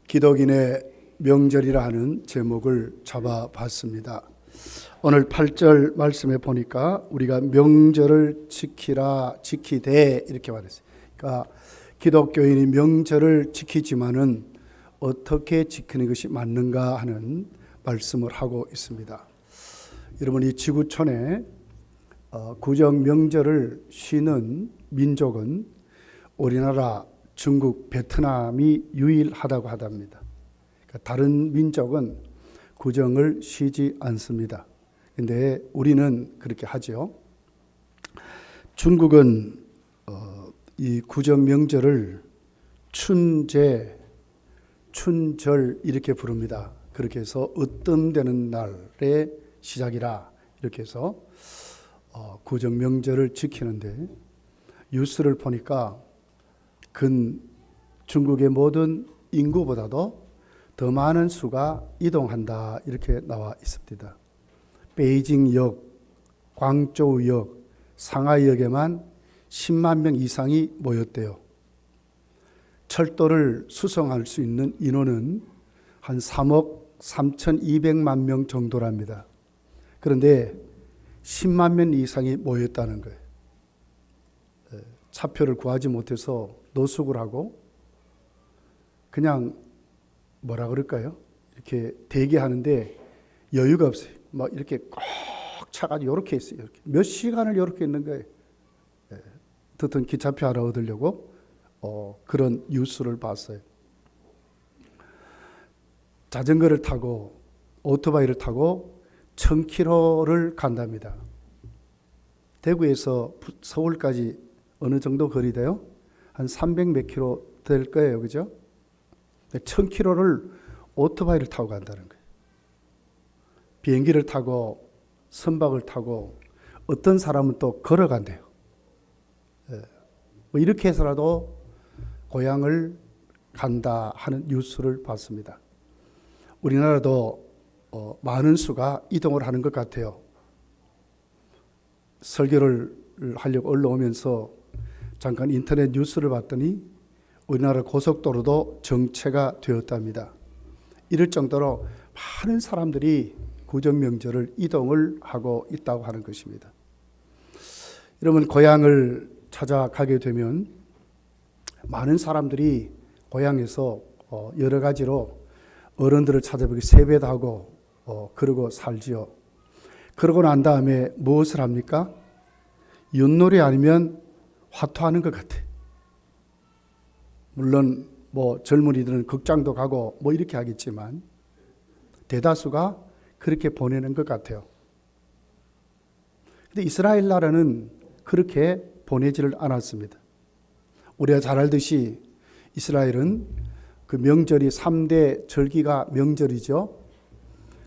기독인의 명절이라 하는 제목을 잡아봤습니다. 오늘 8절 말씀에 보니까 우리가 명절을 지키라 지키되 이렇게 말했어요. 그러니까 기독교인이 명절을 지키지만은 어떻게 지키는 것이 맞는가 하는 말씀을 하고 있습니다. 여러분, 이 지구촌에 구정 명절을 쉬는 민족은 우리나라, 중국, 베트남이 유일하다고 하답니다. 그러니까 다른 민족은 구정을 쉬지 않습니다. 근데 우리는 그렇게 하죠. 중국은 이 구정 명절을 춘제, 춘절 이렇게 부릅니다. 그렇게 해서 으뜸되는 날의 시작이라 이렇게 해서 구정 명절을 지키는데, 뉴스를 보니까 중국의 모든 인구보다도 더 많은 수가 이동한다 이렇게 나와 있습니다. 베이징역, 광저우역, 상하이역에만 10만 명 이상이 모였대요. 철도를 수송할 수 있는 인원은 한 3억 3,200만 명 정도랍니다. 그런데 10만 명 이상이 모였다는 거예요. 차표를 구하지 못해서 노숙을 하고 그냥 뭐라 그럴까요? 이렇게 대기하는데 여유가 없어요. 막 이렇게 꼭 차가지고 이렇게 있어요. 이렇게. 몇 시간을 이렇게 있는 거예요. 어떤 기차표 하나 얻으려고 그런 뉴스를 봤어요. 자전거를 타고 오토바이를 타고 1000km를 간답니다. 대구에서 서울까지 어느 정도 거리 돼요? 한 300몇 킬로 될 거예요. 그죠? 1000km를 오토바이를 타고 간다는 거예요. 비행기를 타고 선박을 타고 어떤 사람은 또 걸어간대요. 뭐 이렇게 해서라도 고향을 간다 하는 뉴스를 봤습니다. 우리나라도 많은 수가 이동을 하는 것 같아요. 설교를 하려고 올라오면서 잠깐 인터넷 뉴스를 봤더니 우리나라 고속도로도 정체가 되었답니다. 이럴 정도로 많은 사람들이 구정 명절을 이동을 하고 있다고 하는 것입니다. 여러분, 고향을 찾아가게 되면 많은 사람들이 고향에서 여러 가지로 어른들을 찾아보기 세배도 하고 그러고 살지요. 그러고 난 다음에 무엇을 합니까? 윷놀이 아니면 화투하는 것 같아. 물론 뭐 젊은이들은 극장도 가고 뭐 이렇게 하겠지만 대다수가 그렇게 보내는 것 같아요. 근데 이스라엘 나라는 그렇게 보내지를 않았습니다. 우리가 잘 알듯이 이스라엘은 그 명절이 3대 절기가 명절이죠.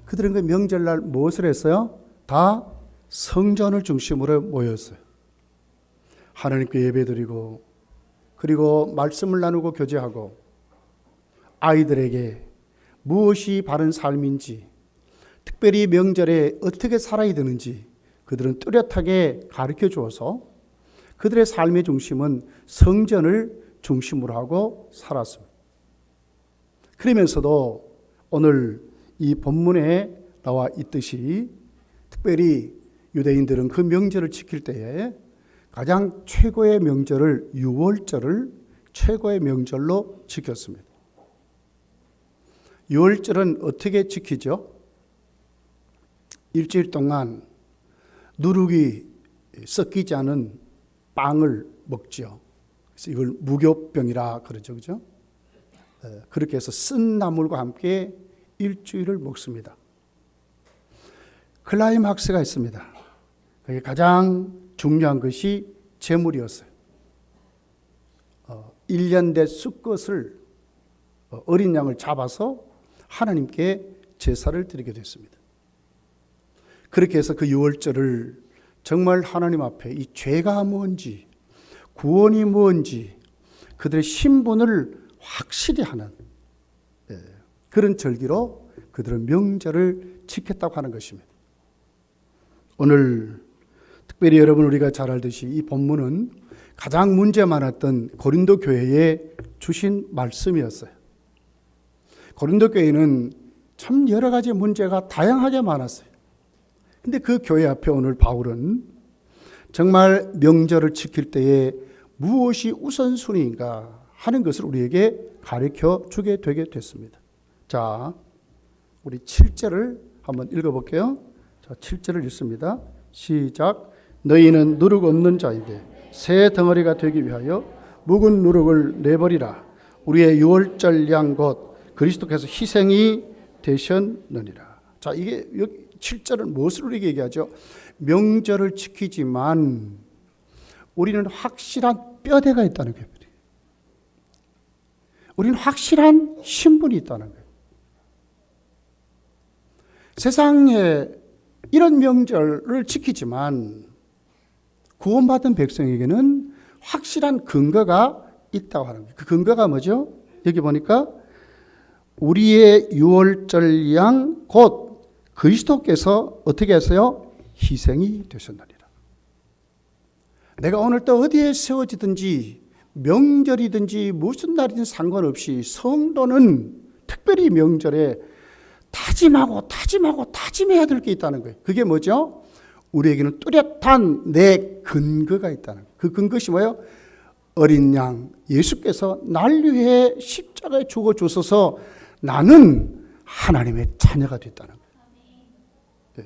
그들은 그 명절날 무엇을 했어요? 다 성전을 중심으로 모였어요. 하나님께 예배드리고, 그리고 말씀을 나누고 교제하고, 아이들에게 무엇이 바른 삶인지, 특별히 명절에 어떻게 살아야 되는지 그들은 뚜렷하게 가르쳐 주어서 그들의 삶의 중심은 성전을 중심으로 하고 살았습니다. 그러면서도 오늘 이 본문에 나와 있듯이 특별히 유대인들은 그 명절을 지킬 때에 가장 최고의 명절을, 유월절을 최고의 명절로 지켰습니다. 유월절은 어떻게 지키죠? 일주일 동안 누룩이 섞이지 않은 빵을 먹죠. 그래서 이걸 무교병이라 그러죠. 그죠? 그렇게 해서 쓴 나물과 함께 일주일을 먹습니다. 클라이막스가 있습니다. 그게 가장 중요한 것이 제물이었어요. 1년 된 수컷을, 어린 양을 잡아서 하나님께 제사를 드리게 됐습니다. 그렇게 해서 그 유월절을 정말 하나님 앞에 이 죄가 뭔지, 구원이 뭔지, 그들의 신분을 확실히 하는 그런 절기로 그들은 명절을 지켰다고 하는 것입니다. 오늘 특별히 여러분, 우리가 잘 알듯이 이 본문은 가장 문제 많았던 고린도 교회에 주신 말씀이었어요. 고린도 교회는 참 여러 가지 문제가 다양하게 많았어요. 근데 그 교회 앞에 오늘 바울은 정말 명절을 지킬 때에 무엇이 우선순위인가 하는 것을 우리에게 가르쳐 주게 되게 됐습니다. 자, 우리 7절을 한번 읽어볼게요. 자, 7절을 읽습니다. 시작. 너희는 누룩 없는 자인데 새 덩어리가 되기 위하여 묵은 누룩을 내버리라. 우리의 유월절 양 곧 그리스도께서 희생이 되셨느니라. 자, 이게 여기 7절은 무엇을 우리에게 얘기하죠? 명절을 지키지만 우리는 확실한 뼈대가 있다는 거예요. 우리는 확실한 신분이 있다는 거예요. 세상에 이런 명절을 지키지만 구원받은 백성에게는 확실한 근거가 있다고 하는 거예요. 그 근거가 뭐죠? 여기 보니까 우리의 유월절 양 곧 그리스도께서 어떻게 했어요? 희생이 되셨느니라. 내가 오늘 또 어디에 세워지든지 명절이든지 무슨 날이든 상관없이 성도는 특별히 명절에 다짐해야 될 게 있다는 거예요. 그게 뭐죠? 우리에게는 뚜렷한 내 근거가 있다는 거예요. 그 근거시 뭐예요? 어린 양 예수께서 날 위해 십자가에 죽어 주셔서 나는 하나님의 자녀가 됐다는 거예요. 네.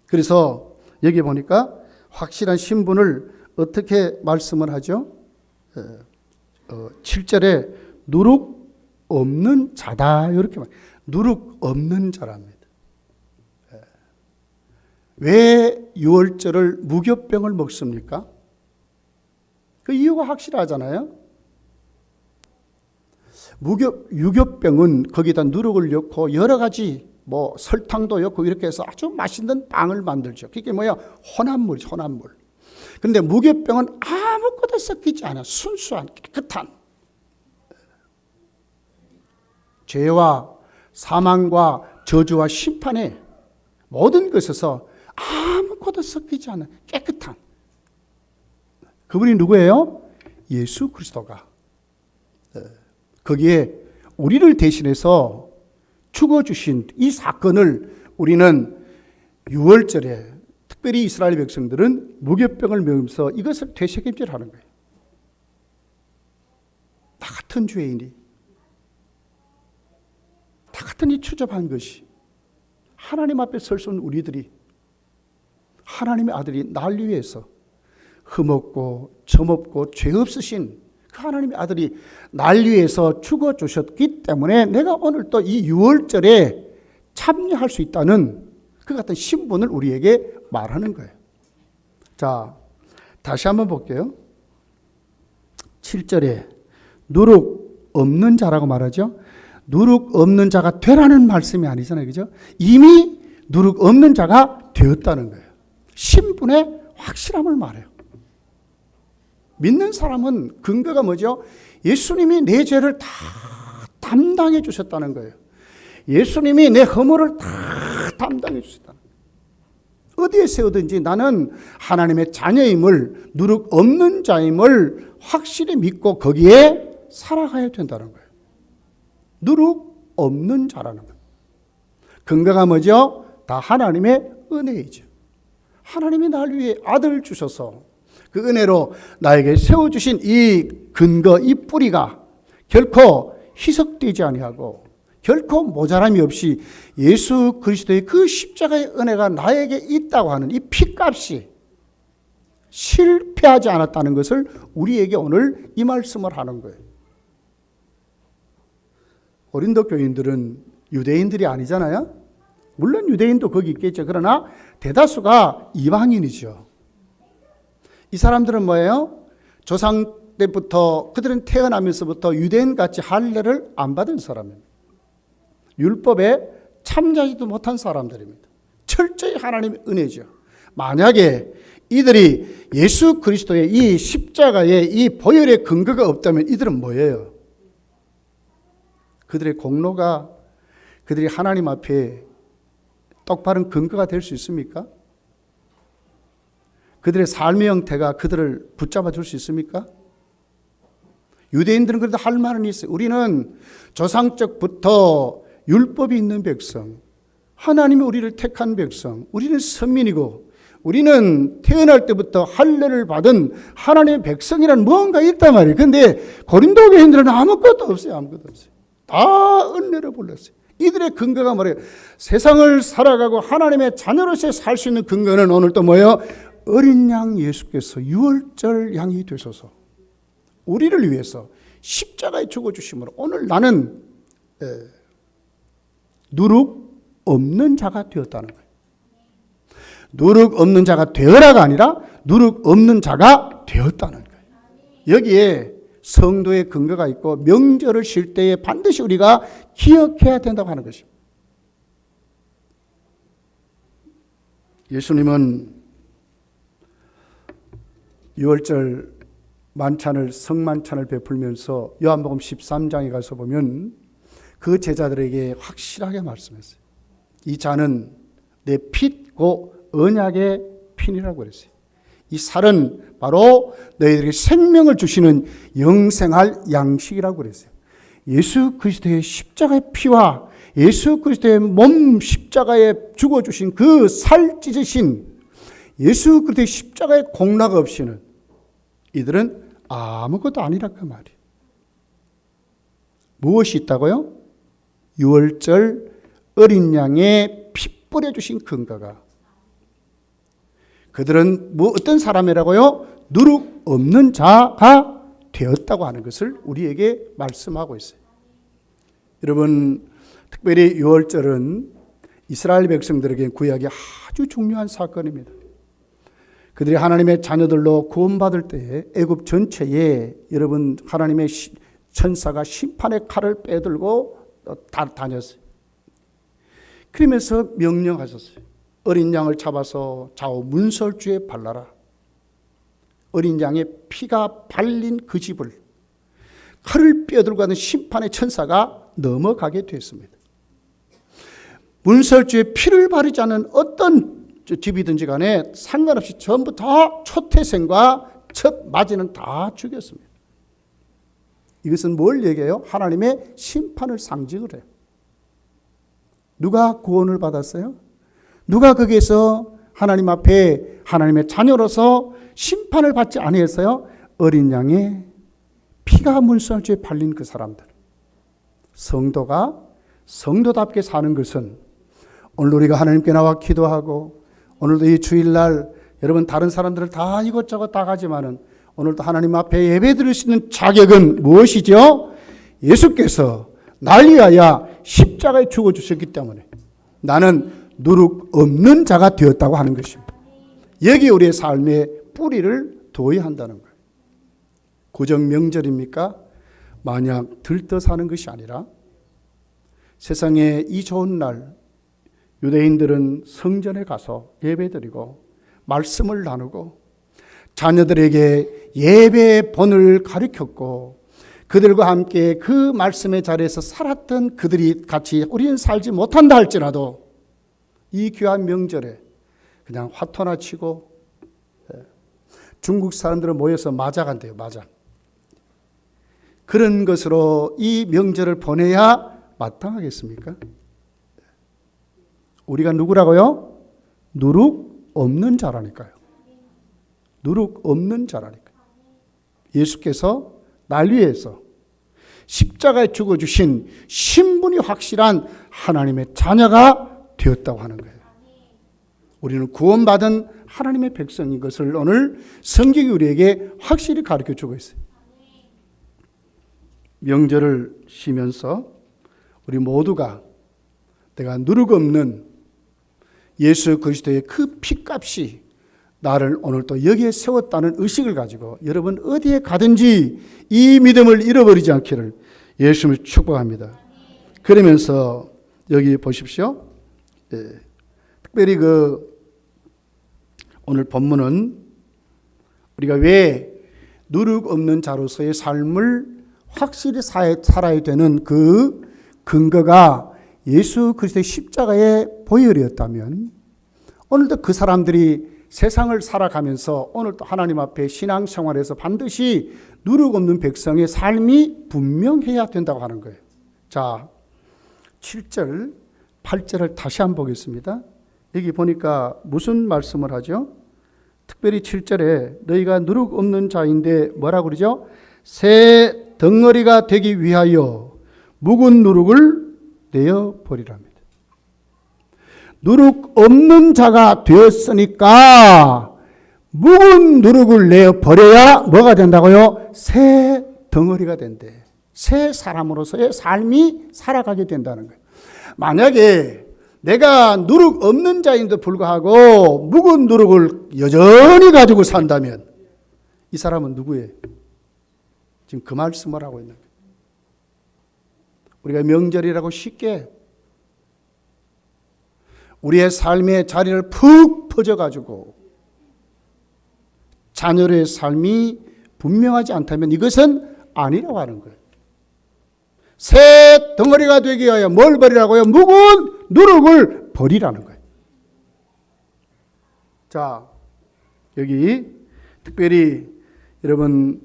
그래서 여기 보니까 확실한 신분을 어떻게 말씀을 하죠? 7절에 누룩 없는 자다 이렇게 말. 누룩 없는 자랍니다. 왜 유월절을 무교병을 먹습니까? 그 이유가 확실하잖아요. 유교병은 거기다 누룩을 넣고 여러 가지 뭐 설탕도 넣고 이렇게 해서 아주 맛있는 빵을 만들죠. 그게 뭐야? 혼합물. 그런데 무교병은 아무것도 섞이지 않아. 순수한 깨끗한 죄와 사망과 저주와 심판의 모든 것에서 아무것도 섞이지 않은 깨끗한 그분이 누구예요? 예수 그리스도가 거기에 우리를 대신해서 죽어주신 이 사건을 우리는 유월절에 특별히 이스라엘 백성들은 무교병을 먹으면서 이것을 되새김질하는 거예요. 다 같은 죄인이 다 같은 이 추접한 것이 하나님 앞에 설 수 있는 우리들이 하나님의 아들이 날 위해서 흠없고 점없고 죄 없으신 그 하나님의 아들이 날 위해서 죽어주셨기 때문에 내가 오늘 또 이 유월절에 참여할 수 있다는 그 같은 신분을 우리에게 말하는 거예요. 자, 다시 한번 볼게요. 7절에 누룩 없는 자라고 말하죠. 누룩 없는 자가 되라는 말씀이 아니잖아요. 그죠? 이미 누룩 없는 자가 되었다는 거예요. 신분의 확실함을 말해요. 믿는 사람은 근거가 뭐죠? 예수님이 내 죄를 다 담당해 주셨다는 거예요. 예수님이 내 허물을 다 담당해 주셨다는 거예요. 어디에 세우든지 나는 하나님의 자녀임을, 누룩 없는 자임을 확실히 믿고 거기에 살아가야 된다는 거예요. 누룩 없는 자라는 거예요. 근거가 뭐죠? 다 하나님의 은혜이죠. 하나님이 날 위해 아들 주셔서 그 은혜로 나에게 세워주신 이 근거, 이 뿌리가 결코 희석되지 아니하고 결코 모자람이 없이 예수 그리스도의 그 십자가의 은혜가 나에게 있다고 하는 이 피값이 실패하지 않았다는 것을 우리에게 오늘 이 말씀을 하는 거예요. 고린도 교인들은 유대인들이 아니잖아요. 물론 유대인도 거기 있겠죠. 그러나 대다수가 이방인이죠. 이 사람들은 뭐예요? 조상 때부터 그들은 태어나면서부터 유대인같이 할례를 안 받은 사람입니다. 율법에 참여하지도 못한 사람들입니다. 철저히 하나님의 은혜죠. 만약에 이들이 예수 그리스도의 이 십자가의 이 보혈의 근거가 없다면 이들은 뭐예요? 그들의 공로가 그들이 하나님 앞에 똑바른 근거가 될 수 있습니까? 그들의 삶의 형태가 그들을 붙잡아 줄 수 있습니까? 유대인들은 그래도 할 말은 있어요. 우리는 조상적부터 율법이 있는 백성, 하나님이 우리를 택한 백성, 우리는 선민이고 우리는 태어날 때부터 할례를 받은 하나님의 백성이라는 뭔가 있단 말이에요. 그런데 고린도 교인들은 아무것도 없어요. 아무것도 없어요. 다 은혜를 몰랐어요. 이들의 근거가 뭐예요? 세상을 살아가고 하나님의 자녀로서 살 수 있는 근거는 오늘 또 뭐예요? 어린 양 예수께서 유월절 양이 되셔서 우리를 위해서 십자가에 죽어주심으로 오늘 나는 누룩 없는 자가 되었다는 거예요. 누룩 없는 자가 되어라가 아니라 누룩 없는 자가 되었다는 거예요. 여기에 성도의 근거가 있고 명절을 쉴 때에 반드시 우리가 기억해야 된다고 하는 것입니다. 예수님은 유월절 만찬을 성만찬을 베풀면서 요한복음 13장에 가서 보면 그 제자들에게 확실하게 말씀했어요. 이 잔은 내 피고 언약의 피니라고 그랬어요. 이 살은 바로 너희들에게 생명을 주시는 영생할 양식이라고 그랬어요. 예수 그리스도의 십자가의 피와 예수 그리스도의 몸 십자가에 죽어주신 그 살 찢으신 예수 그리스도의 십자가의 공락 없이는 이들은 아무것도 아니라 그 말이에요. 무엇이 있다고요? 유월절 어린 양의 피 뿌려주신 근거가 그들은 뭐 어떤 사람이라고요? 누룩 없는 자가 되었다고 하는 것을 우리에게 말씀하고 있어요. 여러분, 특별히 유월절은 이스라엘 백성들에게 구약이 아주 중요한 사건입니다. 그들이 하나님의 자녀들로 구원받을 때에 애굽 전체에 여러분 하나님의 천사가 심판의 칼을 빼들고 다녔어요. 그러면서 명령하셨어요. 어린 양을 잡아서 좌우 문설주에 발라라. 어린 양의 피가 발린 그 집을 칼을 빼들고 가는 심판의 천사가 넘어가게 됐습니다. 문설주에 피를 바르지 않은 어떤 집이든지 간에 상관없이 전부 다 초태생과 첫 맞이는 다 죽였습니다. 이것은 뭘 얘기해요? 하나님의 심판을 상징을 해요. 누가 구원을 받았어요? 누가 거기에서 하나님 앞에 하나님의 자녀로서 심판을 받지 아니했어요? 어린 양의 피가 문설주에 발린 그 사람들. 성도가 성도답게 사는 것은 오늘 우리가 하나님께 나와 기도하고 오늘도 이 주일날 여러분 다른 사람들을 다 이것저것 다 가지만은 오늘도 하나님 앞에 예배 드릴 수 있는 자격은 무엇이죠? 예수께서 날 위하여 십자가에 죽어주셨기 때문에 나는 누룩 없는 자가 되었다고 하는 것입니다. 여기 우리의 삶의 뿌리를 둬야 한다는 거예요. 고정 명절입니까? 마냥 들떠 사는 것이 아니라 세상에 이 좋은 날 유대인들은 성전에 가서 예배드리고 말씀을 나누고 자녀들에게 예배의 본을 가르쳤고 그들과 함께 그 말씀의 자리에서 살았던 그들이 같이 우리는 살지 못한다 할지라도 이 귀한 명절에 그냥 화토나 치고 중국 사람들은 모여서 마작한대요. 마작. 그런 것으로 이 명절을 보내야 마땅하겠습니까? 우리가 누구라고요? 누룩 없는 자라니까요. 누룩 없는 자라니까요. 예수께서 날 위해서 십자가에 죽어주신 신분이 확실한 하나님의 자녀가 되었다고 하는 거예요. 우리는 구원받은 하나님의 백성인 것을 오늘 성경이 우리에게 확실히 가르쳐주고 있어요. 명절을 쉬면서 우리 모두가 내가 누룩 없는 예수 그리스도의 그 피값이 나를 오늘 또 여기에 세웠다는 의식을 가지고 여러분 어디에 가든지 이 믿음을 잃어버리지 않기를 예수님을 축복합니다. 그러면서 여기 보십시오. 특별히 오늘 본문은 우리가 왜 누룩 없는 자로서의 삶을 확실히 살아야 되는 그 근거가 예수 그리스도의 십자가의 보혈이었다면 오늘도 그 사람들이 세상을 살아가면서 오늘도 하나님 앞에 신앙생활에서 반드시 누룩 없는 백성의 삶이 분명해야 된다고 하는 거예요. 자, 7절, 8절을 다시 한번 보겠습니다. 여기 보니까 무슨 말씀을 하죠? 특별히 7절에 너희가 누룩 없는 자인데 뭐라고 그러죠? 새 덩어리가 되기 위하여 묵은 누룩을 내어 버리랍니다. 누룩 없는 자가 되었으니까 묵은 누룩을 내어 버려야 뭐가 된다고요? 새 덩어리가 된대. 새 사람으로서의 삶이 살아가게 된다는 거예요. 만약에 내가 누룩 없는 자인데도 불구하고 묵은 누룩을 여전히 가지고 산다면 이 사람은 누구예요? 지금 그 말씀을 하고 있는 거예요. 우리가 명절이라고 쉽게 우리의 삶의 자리를 푹 퍼져가지고 자녀의 삶이 분명하지 않다면 이것은 아니라고 하는 거예요. 새 덩어리가 되기 위하여 뭘 버리라고요? 묵은 누룩을 버리라는 거예요. 자, 여기 특별히 여러분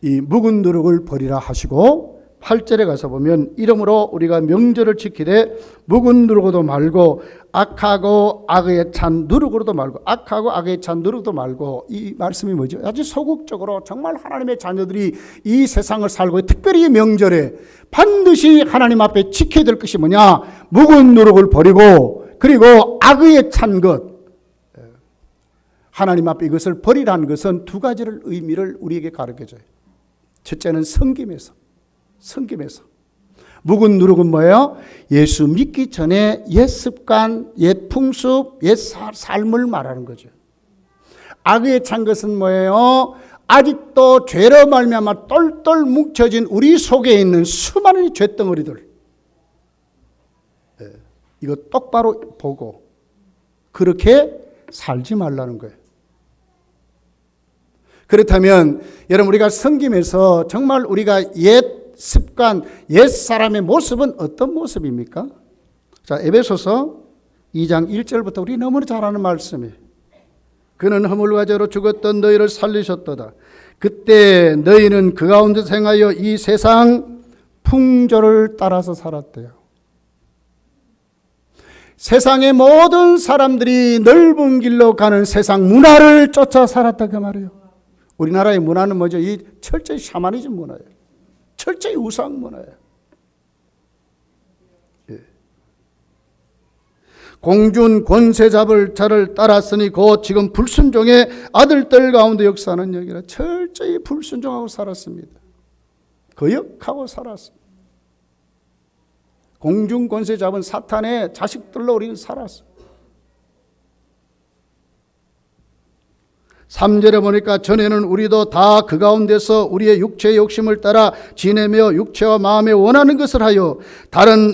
이 묵은 누룩을 버리라 하시고 8절에 가서 보면 이러므로 우리가 명절을 지키되 묵은 누룩으로도 말고 악하고 악에 찬 누룩으로도 말고 악하고 악에 찬 누룩도 말고 이 말씀이 뭐죠? 아주 소극적으로 정말 하나님의 자녀들이 이 세상을 살고 특별히 명절에 반드시 하나님 앞에 지켜야 될 것이 뭐냐? 묵은 누룩을 버리고 그리고 악에 찬 것 하나님 앞에 이것을 버리라는 것은 두 가지를 의미를 우리에게 가르쳐줘요. 첫째는 섬김에서 묵은 누룩은 뭐예요? 예수 믿기 전에 옛 습관, 옛 풍습, 옛 삶을 말하는 거죠. 악에 찬 것은 뭐예요? 아직도 죄로 말미암아 똘똘 뭉쳐진 우리 속에 있는 수많은 죄덩어리들. 이거 똑바로 보고 그렇게 살지 말라는 거예요. 그렇다면 여러분 우리가 섬김에서 정말 우리가 옛 습관, 옛 사람의 모습은 어떤 모습입니까? 자, 에베소서 2장 1절부터 우리 너무나 잘 아는 말씀이에요. 그는 허물과 죄로 죽었던 너희를 살리셨도다. 그때 너희는 그 가운데서 행하여 이 세상 풍조를 따라서 살았대요. 세상의 모든 사람들이 넓은 길로 가는 세상 문화를 쫓아 살았다 그 말이에요. 우리나라의 문화는 뭐죠? 이 철저히 샤머니즘 문화예요. 철저히 우상 문화예요. 예. 공준 권세 잡을 자를 따랐으니 곧 지금 불순종의 아들들 가운데 역사하는 여기라. 철저히 불순종하고 살았습니다. 거역하고 살았습니다. 공중 권세 잡은 사탄의 자식들로 우리는 살았어요. 3절에 보니까 전에는 우리도 다 그 가운데서 우리의 육체의 욕심을 따라 지내며 육체와 마음에 원하는 것을 하여 다른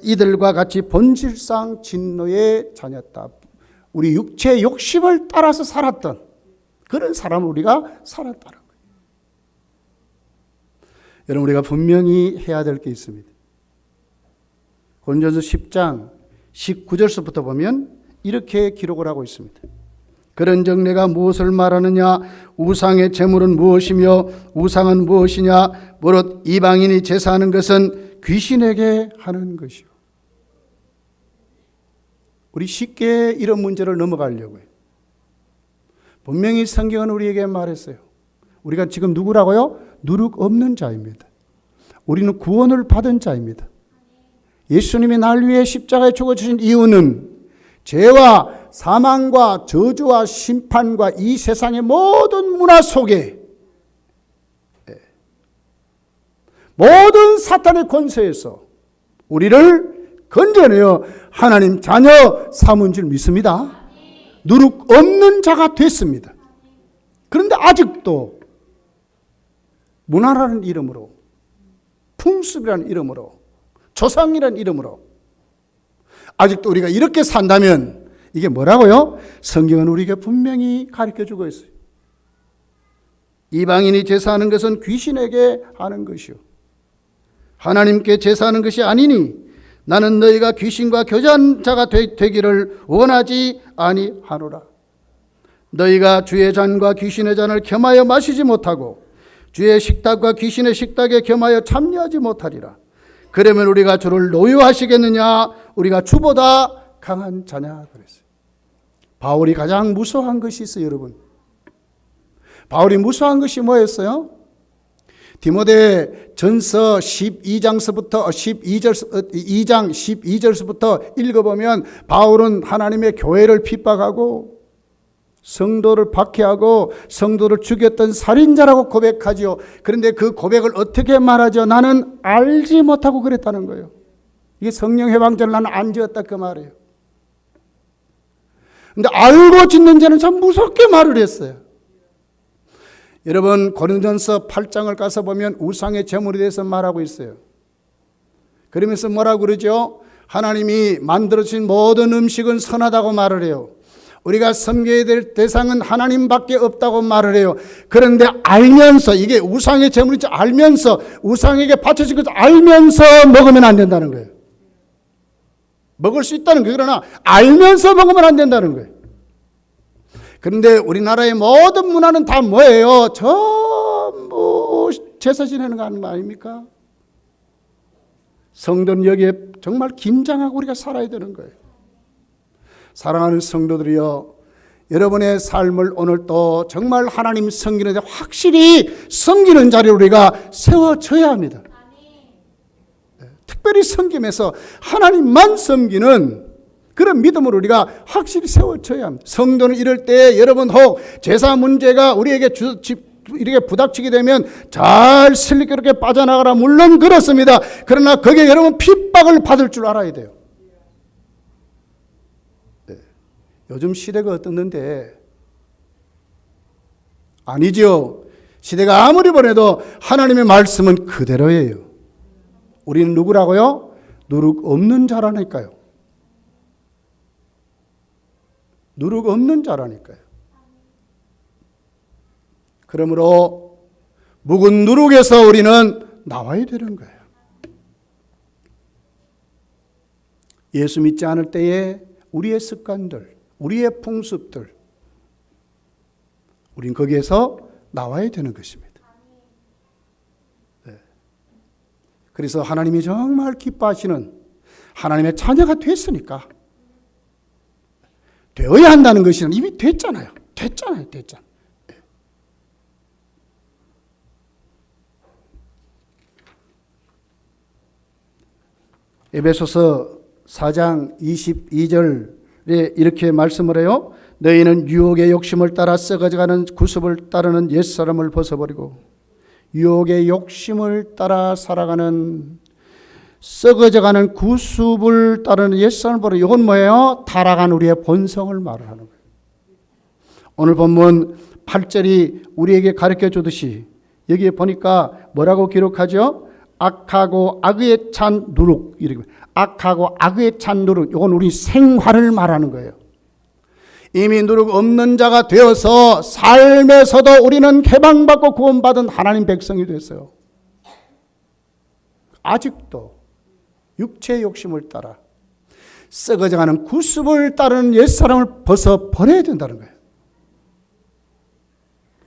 이들과 같이 본질상 진노의 자녀다. 우리 육체의 욕심을 따라서 살았던 그런 사람을 우리가 살았다는 거예요. 여러분 우리가 분명히 해야 될 게 있습니다. 고린도전서 10장 19절서부터 보면 이렇게 기록을 하고 있습니다. 그런즉 내가 무엇을 말하느냐? 우상의 제물은 무엇이며 우상은 무엇이냐? 무릇 이방인이 제사하는 것은 귀신에게 하는 것이요. 우리 쉽게 이런 문제를 넘어가려고 해요. 분명히 성경은 우리에게 말했어요. 우리가 지금 누구라고요? 누룩 없는 자입니다. 우리는 구원을 받은 자입니다. 예수님이 날 위해 십자가에 죽어주신 이유는 죄와 사망과 저주와 심판과 이 세상의 모든 문화 속에 모든 사탄의 권세에서 우리를 건져내어 하나님 자녀 삼은 줄 믿습니다. 누룩 없는 자가 됐습니다. 그런데 아직도 문화라는 이름으로 풍습이라는 이름으로 조상이라는 이름으로 아직도 우리가 이렇게 산다면 이게 뭐라고요? 성경은 우리에게 분명히 가르쳐주고 있어요. 이방인이 제사하는 것은 귀신에게 하는 것이요 하나님께 제사하는 것이 아니니 나는 너희가 귀신과 교제한 자가 되기를 원하지 아니하노라. 너희가 주의 잔과 귀신의 잔을 겸하여 마시지 못하고 주의 식탁과 귀신의 식탁에 겸하여 참여하지 못하리라. 그러면 우리가 주를 노여하시겠느냐? 우리가 주보다 강한 자냐? 그랬어요. 바울이 가장 무서워한 것이 있어요, 여러분. 바울이 무서워한 것이 뭐였어요? 디모데 전서 2장 12절서부터 읽어보면 바울은 하나님의 교회를 핍박하고 성도를 박해하고 성도를 죽였던 살인자라고 고백하죠. 그런데 그 고백을 어떻게 말하죠? 나는 알지 못하고 그랬다는 거예요. 이게 성령 해방전을 나는 안 지었다 그 말이에요. 근데 알고 짓는 자는 참 무섭게 말을 했어요. 여러분 고린도전서 8장을 가서 보면 우상의 제물에 대해서 말하고 있어요. 그러면서 뭐라고 그러죠? 하나님이 만들어주신 모든 음식은 선하다고 말을 해요. 우리가 섬겨야 될 대상은 하나님밖에 없다고 말을 해요. 그런데 알면서 이게 우상의 제물인지 알면서 우상에게 바쳐진 것을 알면서 먹으면 안 된다는 거예요. 먹을 수 있다는 거예요. 그러나 알면서 먹으면 안 된다는 거예요. 그런데 우리나라의 모든 문화는 다 뭐예요? 전부 제사 지내는 거 아닙니까? 성도는 여기에 정말 긴장하고 우리가 살아야 되는 거예요. 사랑하는 성도들이여, 여러분의 삶을 오늘 또 정말 하나님 섬기는데 확실히 섬기는 자리로 우리가 세워져야 합니다. 특별히 섬김에서 하나님만 섬기는 그런 믿음으로 우리가 확실히 세워져야 합니다. 성도는 이럴 때 여러분 혹 제사 문제가 우리에게 이렇게 부닥치게 되면 잘 슬기롭게 빠져나가라. 물론 그렇습니다. 그러나 거기에 여러분 핍박을 받을 줄 알아야 돼요. 네. 요즘 시대가 어떻는데? 아니죠. 시대가 아무리 보내도 하나님의 말씀은 그대로예요. 우리는 누구라고요? 누룩 없는 자라니까요. 누룩 없는 자라니까요. 그러므로 묵은 누룩에서 우리는 나와야 되는 거예요. 예수 믿지 않을 때에 우리의 습관들, 우리의 풍습들, 우린 거기에서 나와야 되는 것입니다. 네. 그래서 하나님이 정말 기뻐하시는 하나님의 자녀가 됐으니까 되어야 한다는 것은 이미 됐잖아요. 됐잖아요. 에베소서 4장 22절에 이렇게 말씀을 해요. 너희는 유혹의 욕심을 따라 썩어져가는 구습을 따르는 옛사람을 벗어버리고 유혹의 욕심을 따라 살아가는 썩어져가는 구습을 따르는 옛사람을 버리고, 이건 뭐예요? 타락한 우리의 본성을 말을 하는 거예요. 오늘 본문 8절이 우리에게 가르쳐 주듯이 여기에 보니까 뭐라고 기록하죠? 악하고 악에 찬 누룩, 이렇게 악하고 악에 찬 누룩, 이건 우리 생활을 말하는 거예요. 이미 누룩 없는 자가 되어서 삶에서도 우리는 해방받고 구원받은 하나님 백성이 됐어요. 아직도 육체의 욕심을 따라 썩어져가는 구습을 따르는 옛사람을 벗어버려야 된다는 거예요.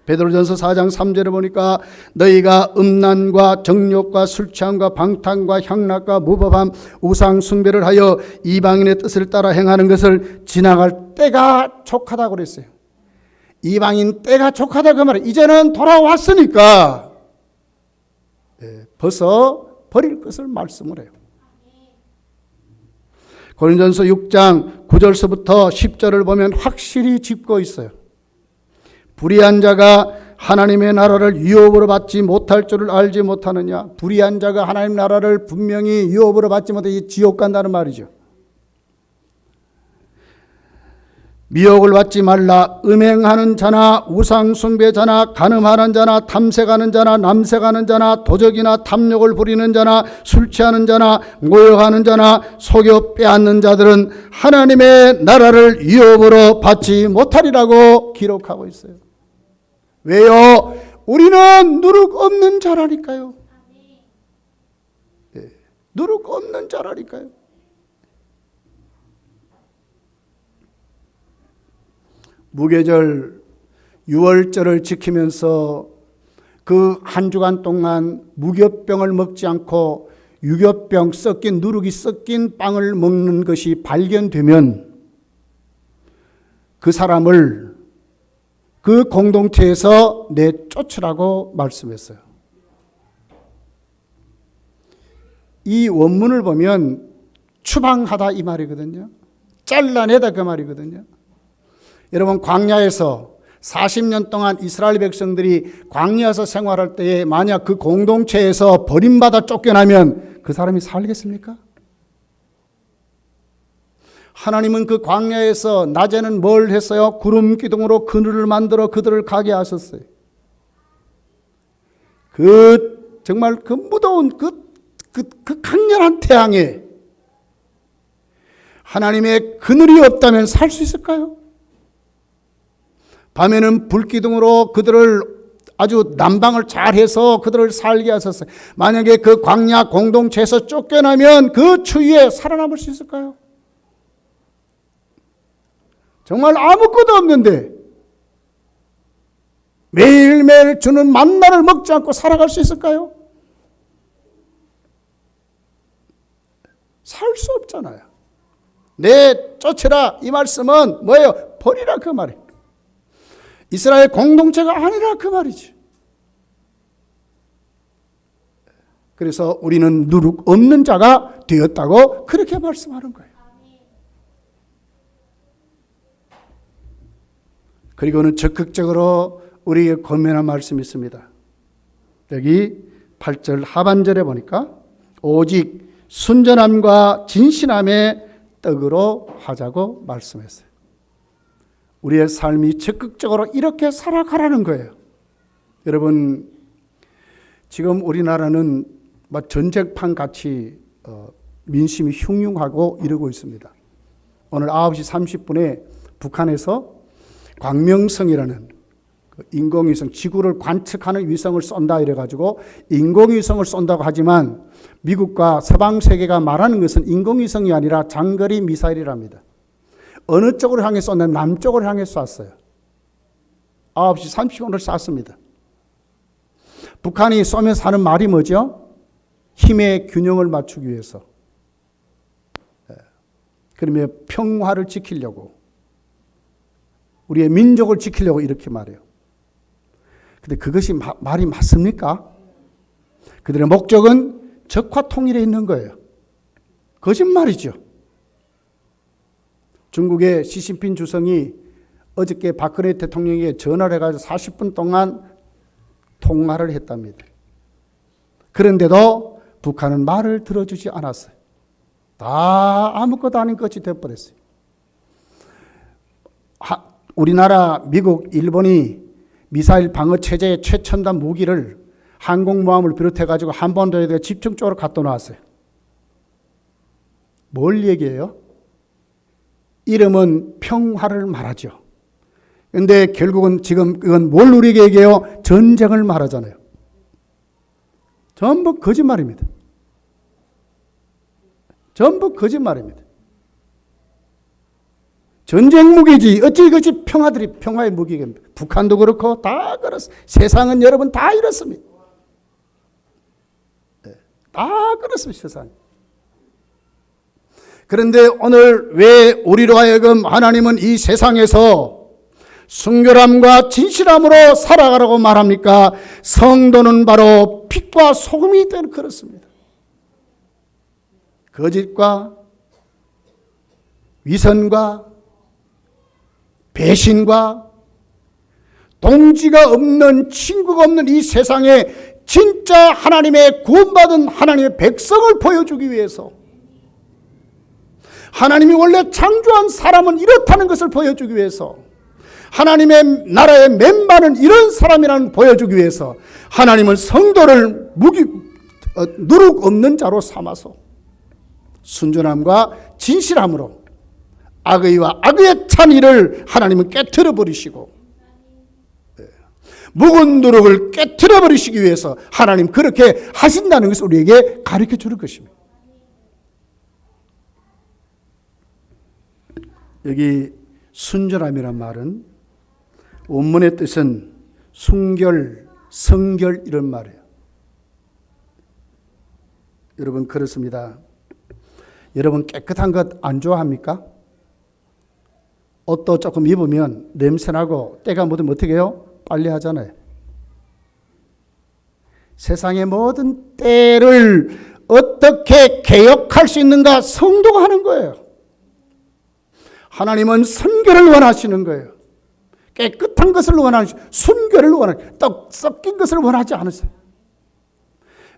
베드로전서 4장 3절에 보니까 너희가 음란과 정욕과 술취함과 방탕과 향락과 무법함 우상 숭배를 하여 이방인의 뜻을 따라 행하는 것을 지나갈 때가 족하다고 그랬어요. 이방인 때가 족하다 그 말이에요. 이제는 돌아왔으니까 벗어버릴 것을 말씀을 해요. 고린도전서 6장 9절서부터 10절을 보면 확실히 짚고 있어요. 불의한 자가 하나님의 나라를 유업으로 받지 못할 줄을 알지 못하느냐. 불의한 자가 하나님 나라를 분명히 유업으로 받지 못해 지옥 간다는 말이죠. 미혹을 받지 말라. 음행하는 자나 우상숭배자나 간음하는 자나 탐색하는 자나 남색하는 자나 도적이나 탐욕을 부리는 자나 술 취하는 자나 모욕하는 자나 속여 빼앗는 자들은 하나님의 나라를 유업으로 받지 못하리라고 기록하고 있어요. 왜요? 우리는 누룩 없는 자라니까요. 네, 누룩 없는 자라니까요. 무교절 유월절을 지키면서 그 한 주간 동안 무교병을 먹지 않고 유교병 섞인 누룩이 섞인 빵을 먹는 것이 발견되면 그 사람을 그 공동체에서 내쫓으라고 말씀했어요. 이 원문을 보면 추방하다 이 말이거든요. 잘라내다 그 말이거든요. 여러분, 광야에서 40년 동안 이스라엘 백성들이 광야에서 생활할 때에 만약 그 공동체에서 버림받아 쫓겨나면 그 사람이 살겠습니까? 하나님은 그 광야에서 낮에는 뭘 했어요? 구름 기둥으로 그늘을 만들어 그들을 가게 하셨어요. 정말 그 무더운 그 강렬한 태양에 하나님의 그늘이 없다면 살 수 있을까요? 밤에는 불기둥으로 그들을 아주 난방을 잘해서 그들을 살게 하셨어요. 만약에 그 광야 공동체에서 쫓겨나면 그 추위에 살아남을 수 있을까요? 정말 아무것도 없는데 매일매일 주는 만나를 먹지 않고 살아갈 수 있을까요? 살 수 없잖아요. 내쫓으라 이 말씀은 뭐예요? 버리라 그 말이에요. 이스라엘 공동체가 아니라 그 말이지. 그래서 우리는 누룩 없는 자가 되었다고 그렇게 말씀하는 거예요. 그리고는 적극적으로 우리에게 권면한 말씀이 있습니다. 여기 8절 하반절에 보니까 오직 순전함과 진실함의 떡으로 하자고 말씀했어요. 우리의 삶이 적극적으로 이렇게 살아가라는 거예요. 여러분, 지금 우리나라는 전쟁판 같이 민심이 흉흉하고 이러고 있습니다. 오늘 9시 30분에 북한에서 광명성이라는 인공위성, 지구를 관측하는 위성을 쏜다 이래가지고 인공위성을 쏜다고 하지만 미국과 서방 세계가 말하는 것은 인공위성이 아니라 장거리 미사일이랍니다. 어느 쪽으로 향해 쏜다면 남쪽으로 향해 쐈어요. 9시 30분을 쐈습니다. 북한이 쏘면서 하는 말이 뭐죠? 힘의 균형을 맞추기 위해서. 그러면 평화를 지키려고, 우리의 민족을 지키려고 이렇게 말해요. 근데 그것이 말이 맞습니까? 그들의 목적은 적화 통일에 있는 거예요. 거짓말이죠. 중국의 시진핑 주석이 어저께 박근혜 대통령에게 전화를 해가지고 40분 동안 통화를 했답니다. 그런데도 북한은 말을 들어주지 않았어요. 다 아무것도 아닌 것이 되어버렸어요. 우리나라, 미국, 일본이 미사일 방어 체제의 최첨단 무기를 항공모함을 비롯해가지고 한반도에 집중적으로 갖다 놓았어요. 뭘 얘기해요? 이름은 평화를 말하죠. 그런데 결국은 지금 그건 뭘 우리에게 얘기해요? 전쟁을 말하잖아요. 전부 거짓말입니다. 전부 거짓말입니다. 전쟁 무기지 어찌 이것이 평화의 무기입니까? 북한도 그렇고 다 그렇습니다. 세상은 여러분 다 이렇습니다. 다 그렇습니다. 세상. 그런데 오늘 왜 우리로 하여금 하나님은 이 세상에서 순결함과 진실함으로 살아가라고 말합니까? 성도는 바로 빛과 소금이 되는 그렇습니다. 거짓과 위선과 배신과 동지가 없는, 친구가 없는 이 세상에 진짜 하나님의 구원받은 하나님의 백성을 보여주기 위해서, 하나님이 원래 창조한 사람은 이렇다는 것을 보여주기 위해서, 하나님의 나라의 멤버는 이런 사람이라는 보여주기 위해서 하나님은 성도를 누룩 없는 자로 삼아서 순전함과 진실함으로 악의와 악의 찬이를 하나님은 깨트려 버리시고, 묵은 누룩을 깨트려 버리시기 위해서 하나님 그렇게 하신다는 것을 우리에게 가르쳐 주는 것입니다. 여기 순전함이란 말은 원문의 뜻은 순결, 성결 이런 말이에요. 여러분 그렇습니다. 여러분 깨끗한 것 안 좋아합니까? 옷도 조금 입으면 냄새나고 때가 묻으면 어떻게 해요? 빨리 하잖아요. 세상의 모든 때를 어떻게 개혁할 수 있는가? 성도가 하는 거예요. 하나님은 순결을 원하시는 거예요. 깨끗한 것을 원하시고 순결을 원하시고 떡 섞인 것을 원하지 않으세요.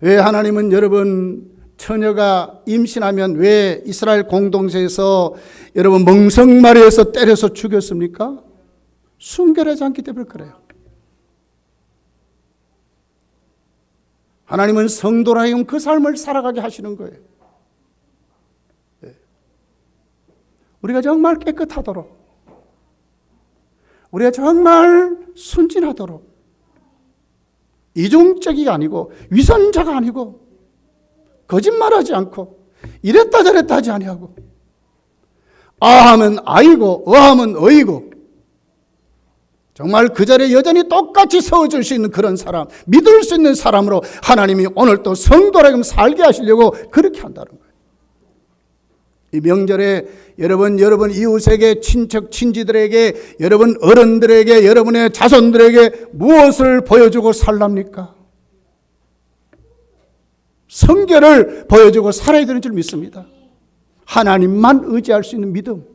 왜 하나님은 여러분 처녀가 임신하면 왜 이스라엘 공동체에서 여러분 멍석마리에서 때려서 죽였습니까? 순결하지 않기 때문에 그래요. 하나님은 성도라 하여금 그 삶을 살아가게 하시는 거예요. 우리가 정말 깨끗하도록, 우리가 정말 순진하도록, 이중적이 아니고 위선자가 아니고 거짓말하지 않고 이랬다 저랬다 하지 아니하고 아하면 아이고 어하면 어이고 정말 그 자리에 여전히 똑같이 서줄 수 있는 그런 사람, 믿을 수 있는 사람으로 하나님이 오늘 또 성도라고 살게 하시려고 그렇게 한다는 거예요. 이 명절에 여러분 이웃에게 친척 친지들에게 여러분 어른들에게 여러분의 자손들에게 무엇을 보여주고 살랍니까? 성결을 보여주고 살아야 되는 줄 믿습니다. 하나님만 의지할 수 있는 믿음,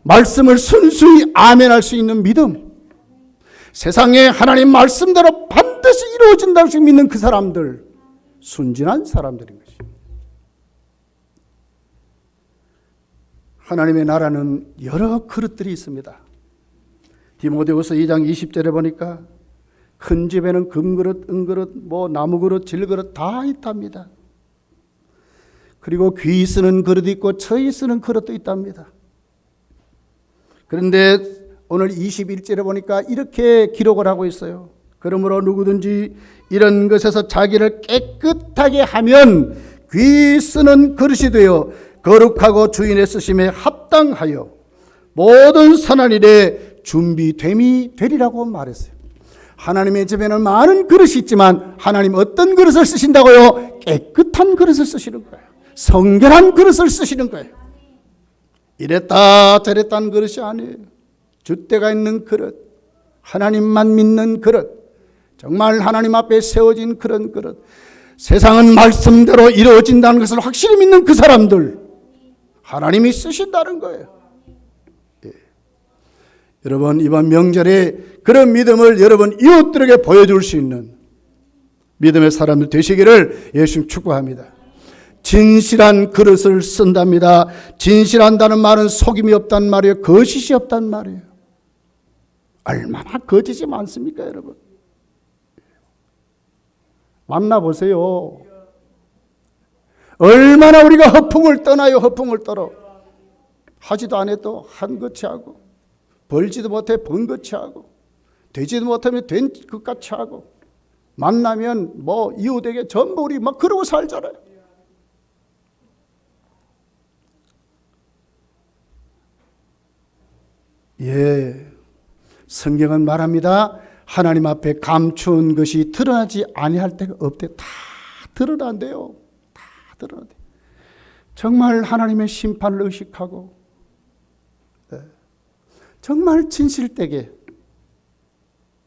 말씀을 순수히 아멘할 수 있는 믿음, 세상에 하나님 말씀대로 반드시 이루어진다고 믿는 그 사람들, 순진한 사람들인 것입니다. 하나님의 나라는 여러 그릇들이 있습니다. 디모데후서 2장 20절에 보니까 큰 집에는 금그릇, 은그릇, 나무그릇, 질그릇 다 있답니다. 그리고 귀 쓰는 그릇이 있고 처이 쓰는 그릇도 있답니다. 그런데 오늘 21절에 보니까 이렇게 기록을 하고 있어요. 그러므로 누구든지 이런 것에서 자기를 깨끗하게 하면 귀 쓰는 그릇이 되어 거룩하고 주인의 쓰심에 합당하여 모든 선한 일에 준비됨이 되리라고 말했어요. 하나님의 집에는 많은 그릇이 있지만 하나님 어떤 그릇을 쓰신다고요? 깨끗한 그릇을 쓰시는 거예요. 성결한 그릇을 쓰시는 거예요. 이랬다 저랬다 하는 그릇이 아니에요. 줏대가 있는 그릇, 하나님만 믿는 그릇, 정말 하나님 앞에 세워진 그런 그릇, 세상은 말씀대로 이루어진다는 것을 확실히 믿는 그 사람들, 하나님이 쓰신다는 거예요. 예. 여러분 이번 명절에 그런 믿음을 여러분 이웃들에게 보여줄 수 있는 믿음의 사람들 되시기를 예수님 축복합니다. 진실한 그릇을 쓴답니다. 진실한다는 말은 속임이 없단 말이에요. 거짓이 없단 말이에요. 얼마나 거짓이 많습니까 여러분. 만나보세요. 얼마나 우리가 허풍을 떠나요. 허풍을 떨어. 하지도 않아도 한 것이 하고 벌지도 못해 번 것이 하고 되지도 못하면 된 것 같이 하고 만나면 이웃에게 전부 우리 막 그러고 살잖아요. 예, 성경은 말합니다. 하나님 앞에 감추은 것이 드러나지 아니할 때가 없대. 다 드러난대요. 다 드러난대. 정말 하나님의 심판을 의식하고 정말 진실되게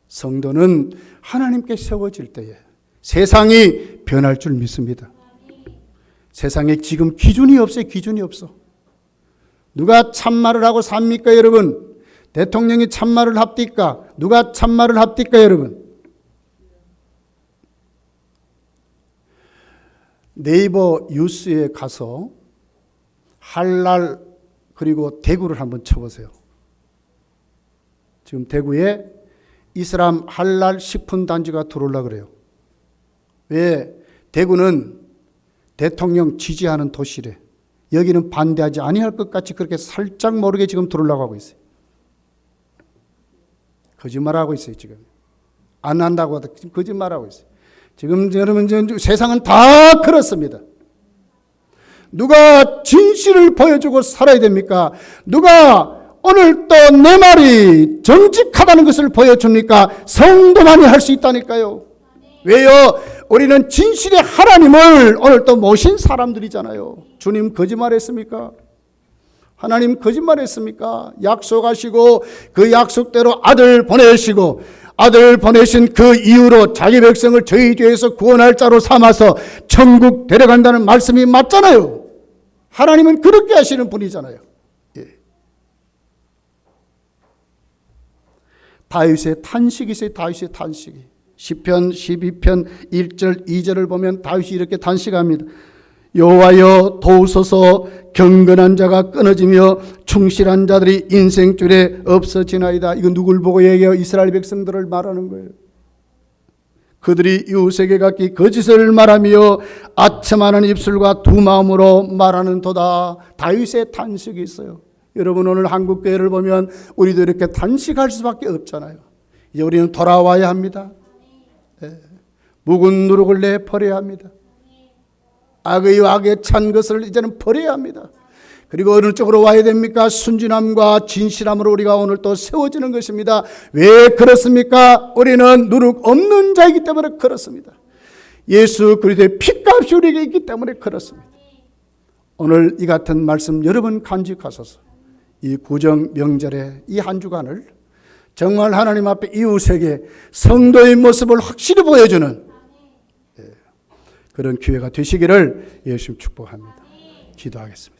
성도는 하나님께 세워질 때에 세상이 변할 줄 믿습니다. 세상에 지금 기준이 없어요. 기준이 없어. 누가 참말을 하고 삽니까 여러분? 대통령이 참말을 합니까? 누가 참말을 합니까 여러분? 네이버 뉴스에 가서 할랄 그리고 대구를 한번 쳐보세요. 지금 대구에 이슬람 할랄 식품단지가 들어오려고 그래요. 왜? 대구는 대통령 지지하는 도시래. 여기는 반대하지 아니할 것 같이 그렇게 살짝 모르게 지금 들어오려고 하고 있어요. 거짓말하고 있어요 지금. 안 한다고 하다 지금 거짓말하고 있어요. 지금 여러분 세상은 다 그렇습니다. 누가 진실을 보여주고 살아야 됩니까? 누가 오늘 또 내 말이 정직하다는 것을 보여줍니까? 성도만이 할 수 있다니까요. 왜요? 우리는 진실의 하나님을 오늘 또 모신 사람들이잖아요. 주님 거짓말했습니까? 하나님 거짓말했습니까? 약속하시고 그 약속대로 아들 보내시고 아들 보내신 그 이후로 자기 백성을 저희 죄에서 구원할 자로 삼아서 천국 데려간다는 말씀이 맞잖아요. 하나님은 그렇게 하시는 분이잖아요. 예. 다윗의 탄식이 있어요. 다윗의 탄식이. 시편 12편 1절 2절을 보면 다윗이 이렇게 탄식합니다. 여호와여 도우소서, 경건한 자가 끊어지며 충실한 자들이 인생줄에 없어지나이다. 이거 누굴 보고 얘기해요? 이스라엘 백성들을 말하는 거예요. 그들이 이웃에게 각기 거짓을 말하며 아첨하는 입술과 두 마음으로 말하는도다. 다윗의 탄식이 있어요. 여러분 오늘 한국교회를 보면 우리도 이렇게 탄식할 수밖에 없잖아요. 이제 우리는 돌아와야 합니다. 네. 묵은 누룩을 내버려야 합니다. 악의 악에 찬 것을 이제는 버려야 합니다. 그리고 어느 쪽으로 와야 됩니까? 순진함과 진실함으로 우리가 오늘 또 세워지는 것입니다. 왜 그렇습니까? 우리는 누룩 없는 자이기 때문에 그렇습니다. 예수 그리스도의 피값이 우리에게 있기 때문에 그렇습니다. 오늘 이 같은 말씀 여러분 간직하소서. 이 구정 명절에 이 한 주간을 정말 하나님 앞에 이웃에게 성도의 모습을 확실히 보여주는 그런 기회가 되시기를 예수님 축복합니다. 기도하겠습니다.